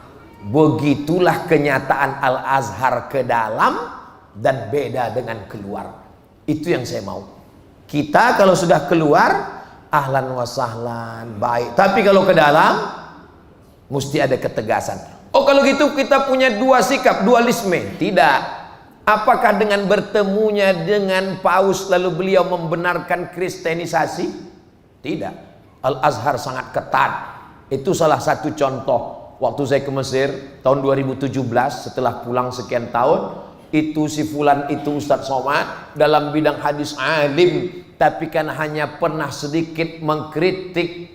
Begitulah kenyataan Al-Azhar ke dalam dan beda dengan keluar. Itu yang saya mau. Kita kalau sudah keluar, ahlan wa sahlan, baik. Tapi kalau ke dalam, mesti ada ketegasan. Oh, kalau gitu kita punya dua sikap, dualisme. Tidak. Apakah dengan bertemunya dengan Paus lalu beliau membenarkan kristenisasi? Tidak. Al-Azhar sangat ketat. Itu salah satu contoh. Waktu saya ke Mesir tahun 2017, setelah pulang sekian tahun, itu si fulan itu Ustadz Somad dalam bidang hadis alim, tapi kan hanya pernah sedikit mengkritik,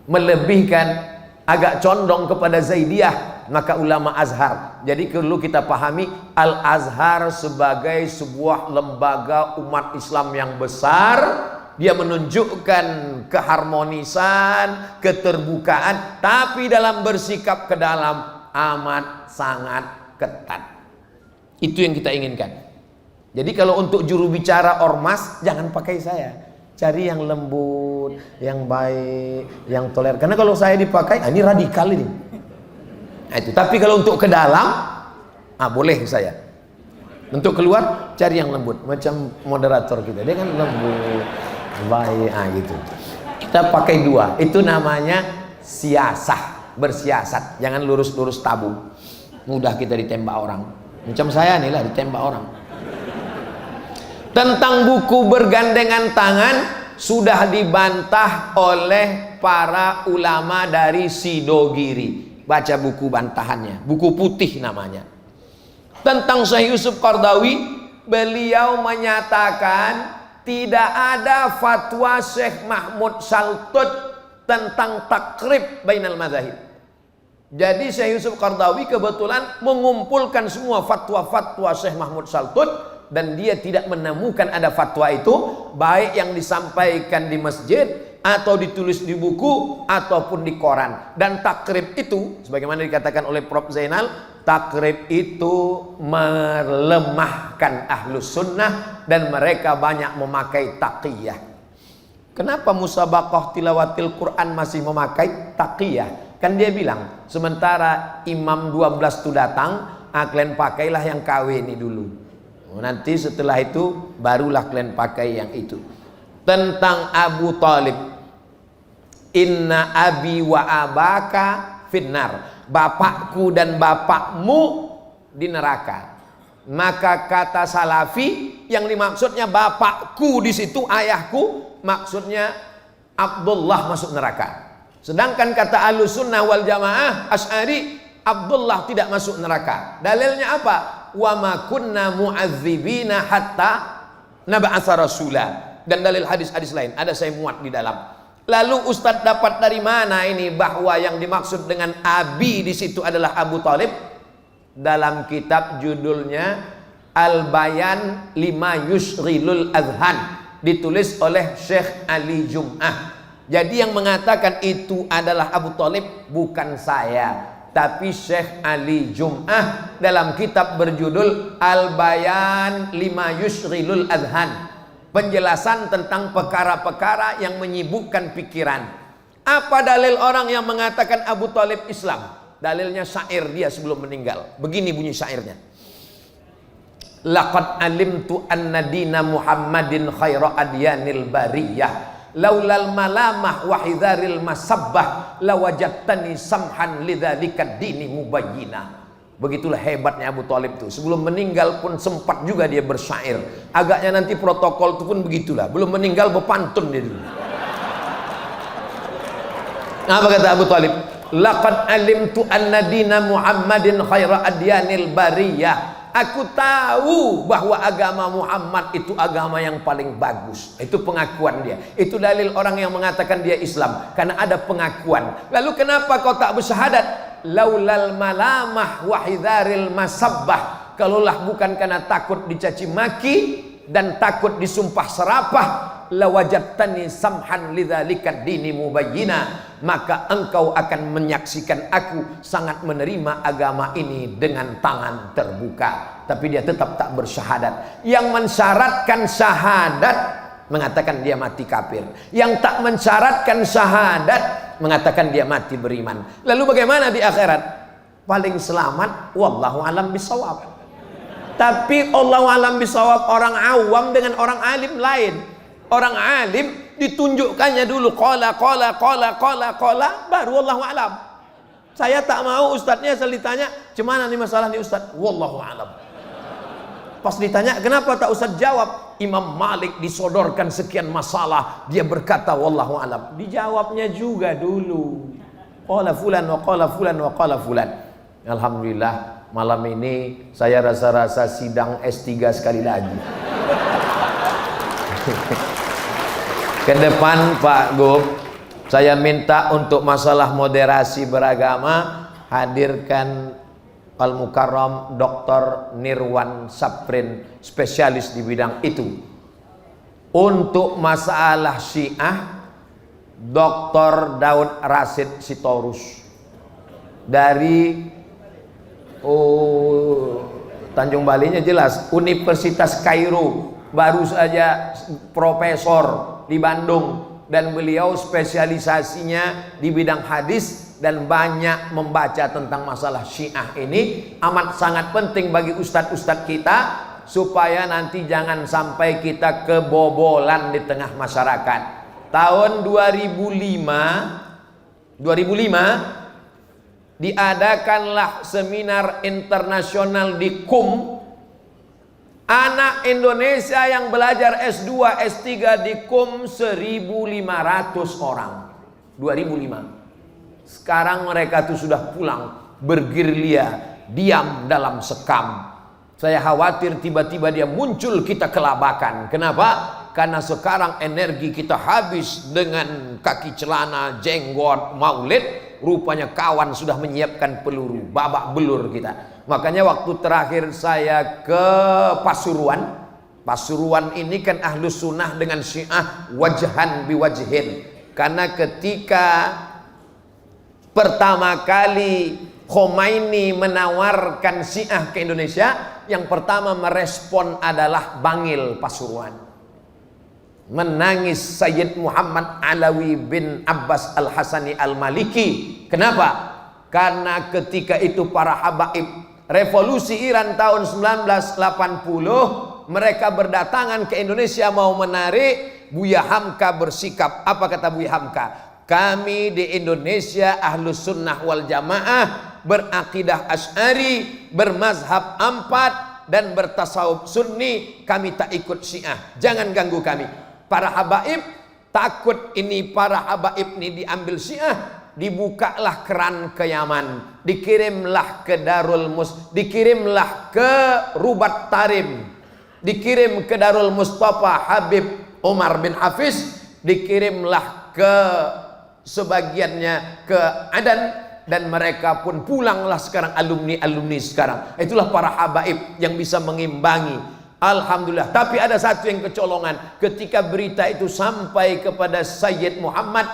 melebihkan, agak condong kepada Zaidiyah, maka ulama Azhar. Jadi perlu kita pahami Al-Azhar sebagai sebuah lembaga umat Islam yang besar. Dia menunjukkan keharmonisan, keterbukaan, tapi dalam bersikap ke dalam amat sangat ketat. Itu yang kita inginkan. Jadi kalau untuk juru bicara ormas, jangan pakai saya. Cari yang lembut, yang baik, yang toleran. Karena kalau saya dipakai, ini radikal ini. Nah, itu. Tapi kalau untuk ke dalam, boleh saya. Untuk keluar, cari yang lembut. Macam moderator kita, dia kan lembut, baik, gitu. Kita pakai dua. Itu namanya siasah, bersiasat. Jangan lurus-lurus tabung. Mudah kita ditembak orang. Macam saya nih lah, ditembak orang. Tentang buku bergandengan tangan sudah dibantah oleh para ulama dari Sidogiri. Baca buku bantahannya, buku putih namanya. Tentang Syekh Yusuf Qardawi, beliau menyatakan tidak ada fatwa Syekh Mahmud Saltut tentang takrib bainal madzahib. Jadi Syekh Yusuf Qardawi kebetulan mengumpulkan semua fatwa-fatwa Syekh Mahmud Saltut, dan dia tidak menemukan ada fatwa itu, baik yang disampaikan di masjid atau ditulis di buku ataupun di koran. Dan takrib itu, sebagaimana dikatakan oleh Prof. Zainal, takrib itu melemahkan ahlus sunnah dan mereka banyak memakai taqiyah. Kenapa musabaqah tilawatil Quran masih memakai taqiyah? Kan dia bilang, sementara imam 12 itu datang, kalian pakailah yang KW ini dulu. Nanti setelah itu barulah kalian pakai yang itu. Tentang Abu Talib, inna abi wa abaka finnar, bapakku dan bapakmu di neraka. Maka kata Salafi, yang dimaksudnya bapakku di situ, ayahku, maksudnya Abdullah masuk neraka. Sedangkan kata Ahlussunnah wal Jamaah Asy'ari, Abdullah tidak masuk neraka. Dalilnya apa? Wa ma kunna mu'adzibina hatta nab'atsa rasula. Dan dalil hadis-hadis lain ada saya muat di dalam. Lalu Ustadz dapat dari mana ini bahwa yang dimaksud dengan abi di situ adalah Abu Talib? Dalam kitab judulnya Al-Bayan lima Yushghilul Adhan, ditulis oleh Syekh Ali Jum'ah. Jadi yang mengatakan itu adalah Abu Talib bukan saya, tapi Syekh Ali Jum'ah dalam kitab berjudul Al-Bayan lima Yushghilul Adhan, penjelasan tentang perkara-perkara yang menyibukkan pikiran. Apa dalil orang yang mengatakan Abu Talib Islam? Dalilnya syair dia sebelum meninggal. Begini bunyi syairnya. Laqad alimtu anna dina Muhammadin khaira adyanil bariyah, laulal malamah wa hidharil masabbah lawajadtani samhan lidzalika dini mubayyina. Begitulah hebatnya Abu Talib itu. Sebelum meninggal pun sempat juga dia bersyair. Agaknya nanti protokol itu pun begitulah. Belum meninggal berpantun dia dulu. Apa kata Abu Talib? Laqad alimtu anna dina Muhammadin khaira adyanil bariyah. Aku tahu bahwa agama Muhammad itu agama yang paling bagus. Itu pengakuan dia. Itu dalil orang yang mengatakan dia Islam, karena ada pengakuan. Lalu kenapa kau tak bersyahadat? Laulal malamah wahidharil masabbah. Kalaulah bukan karena takut dicaci maki dan takut disumpah serapah, lawajadtani samhan lidzalika dini mubayyina, maka engkau akan menyaksikan aku sangat menerima agama ini dengan tangan terbuka. Tapi dia tetap tak bersyahadat. Yang mensyaratkan syahadat mengatakan dia mati kafir. Yang tak mensyaratkan syahadat mengatakan dia mati beriman. Lalu bagaimana di akhirat? Paling selamat wallahu alam bisawab. Tapi Allahu alam bisawab orang awam dengan orang alim lain. Orang alim ditunjukkannya dulu qala baru wallahu alam. Saya tak mau ustadznya asal ditanya, "Gimana nih masalah nih ustadz?" Wallahu alam. Pas ditanya, "Kenapa tak ustadz jawab?" Imam Malik disodorkan sekian masalah, dia berkata wallahu alam. Dijawabnya juga dulu. Qala fulan wa qala fulan wa qala fulan. Alhamdulillah malam ini saya rasa-rasa sidang S3 sekali lagi. Ke depan Pak Gub, saya minta untuk masalah moderasi beragama hadirkan Al-Mukarram Dr. Nirwan Saprin, spesialis di bidang itu. Untuk masalah Syiah, Dr. Daud Rasid Sitorus dari Tanjung Balinya jelas, Universitas Kairo, baru saja profesor di Bandung, dan beliau spesialisasinya di bidang hadis dan banyak membaca tentang masalah Syiah ini. Amat sangat penting bagi ustadz-ustadz kita supaya nanti jangan sampai kita kebobolan di tengah masyarakat. Tahun 2005 diadakanlah seminar internasional di Qum. Anak Indonesia yang belajar S2, S3 di Qum 1.500 orang. 2005. Sekarang mereka tuh sudah pulang, bergerilya, diam dalam sekam. Saya khawatir tiba-tiba dia muncul, kita kelabakan. Kenapa? Karena sekarang energi kita habis dengan kaki celana, jenggot, maulid. Rupanya kawan sudah menyiapkan peluru, babak belur kita. Makanya waktu terakhir saya ke Pasuruan, Pasuruan ini kan ahlus sunnah dengan Syiah wajhan biwajhin. Karena ketika pertama kali Khomeini menawarkan Syiah ke Indonesia, yang pertama merespon adalah Bangil Pasuruan. Menangis Sayyid Muhammad Alawi bin Abbas Al-Hasani Al-Maliki. Kenapa? Karena ketika itu para habaib revolusi Iran tahun 1980, mereka berdatangan ke Indonesia mau menarik. Buya Hamka bersikap, apa kata Buya Hamka? Kami di Indonesia ahlus sunnah wal jamaah, berakidah Asy'ari, bermazhab 4 dan bertasawuf sunni. Kami tak ikut Syiah, jangan ganggu kami. Para habaib takut ini para habaib ini diambil Syiah, dibukalah keran ke Yaman, dikirimlah ke dikirimlah ke Rubat Tarim, dikirim ke Darul Mustafa Habib Umar bin Hafiz, dikirimlah ke sebagiannya ke Adan, dan mereka pun pulanglah sekarang alumni sekarang. Itulah para habaib yang bisa mengimbangi. Alhamdulillah. Tapi ada satu yang kecolongan, ketika berita itu sampai kepada Sayyid Muhammad,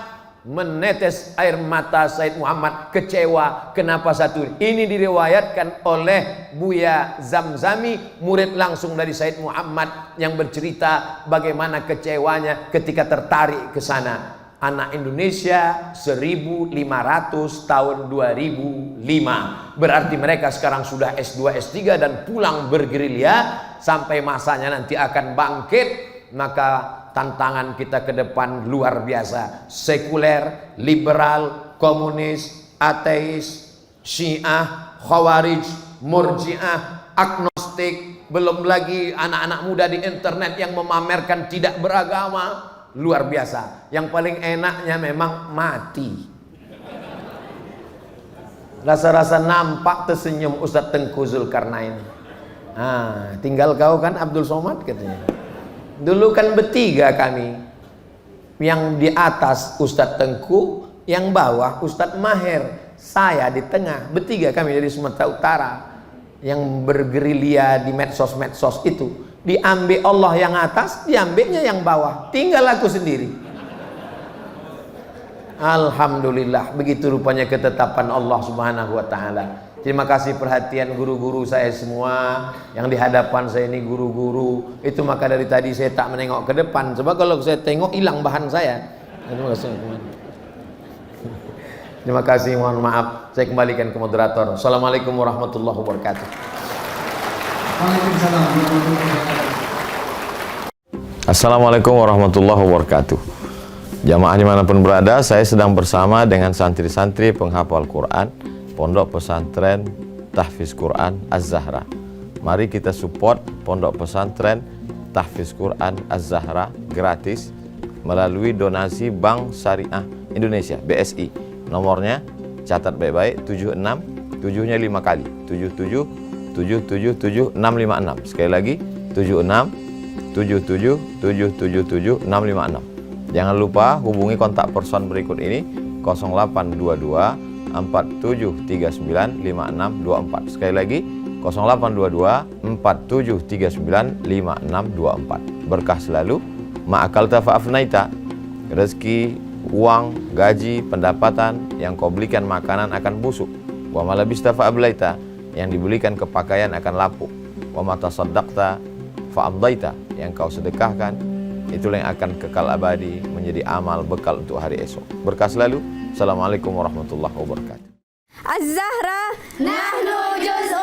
menetes air mata Sayyid Muhammad, kecewa. Kenapa satu? Ini diriwayatkan oleh Buya Zamzami, murid langsung dari Sayyid Muhammad, yang bercerita bagaimana kecewanya ketika tertarik ke sana. Anak Indonesia 1.500 tahun 2005. Berarti mereka sekarang sudah S2, S3 dan pulang bergerilya. Sampai masanya nanti akan bangkit. Maka tantangan kita ke depan luar biasa. Sekuler, liberal, komunis, ateis, Syiah, Khawarij, Murji'ah, agnostik. Belum lagi anak-anak muda di internet yang memamerkan tidak beragama. Luar biasa. Yang paling enaknya memang mati. Rasa-rasa nampak tersenyum Ustadz Tengku Zulkarnain. Tinggal kau kan Abdul Somad katanya. Dulu kan bertiga kami. Yang di atas Ustadz Tengku, yang bawah Ustadz Maher, saya di tengah. Bertiga kami dari Sumatera Utara yang bergerilya di medsos-medsos itu. Diambil Allah yang atas, diambilnya yang bawah. Tinggal aku sendiri. Alhamdulillah, begitu rupanya ketetapan Allah Subhanahu wa taala. Terima kasih perhatian guru-guru saya semua. Yang di hadapan saya ini guru-guru. Itu maka dari tadi saya tak menengok ke depan. Sebab kalau saya tengok hilang bahan saya. Terima kasih, mohon maaf. Saya kembalikan ke moderator. Assalamualaikum warahmatullahi wabarakatuh. Assalamualaikum warahmatullahi wabarakatuh. Jamaah dimanapun berada, saya sedang bersama dengan santri-santri penghafal Quran Pondok Pesantren Tahfiz Quran Az-Zahra. Mari kita support Pondok Pesantren Tahfiz Quran Az-Zahra gratis melalui donasi Bank Syariah Indonesia (BSI). Nomornya catat baik-baik, 76 7-nya 5 kali 77 777 656. Sekali lagi 76 77 777 656. Jangan lupa hubungi kontak person berikut ini 0822 4739 5624. Sekali lagi 0822 4739 5624. Berkah selalu, ma'akalta fa'afnaita. Rezeki, uang, gaji, pendapatan yang kau belikan makanan akan busuk. Wa malabista fa'ablaita, yang dibelikan kepakaian akan lapuk. Wa mata saddaqta fa'amdaita, yang kau sedekahkan itulah yang akan kekal abadi menjadi amal bekal untuk hari esok. Berkah selalu. Assalamualaikum warahmatullahi wabarakatuh. Az-Zahra nahnu juz'un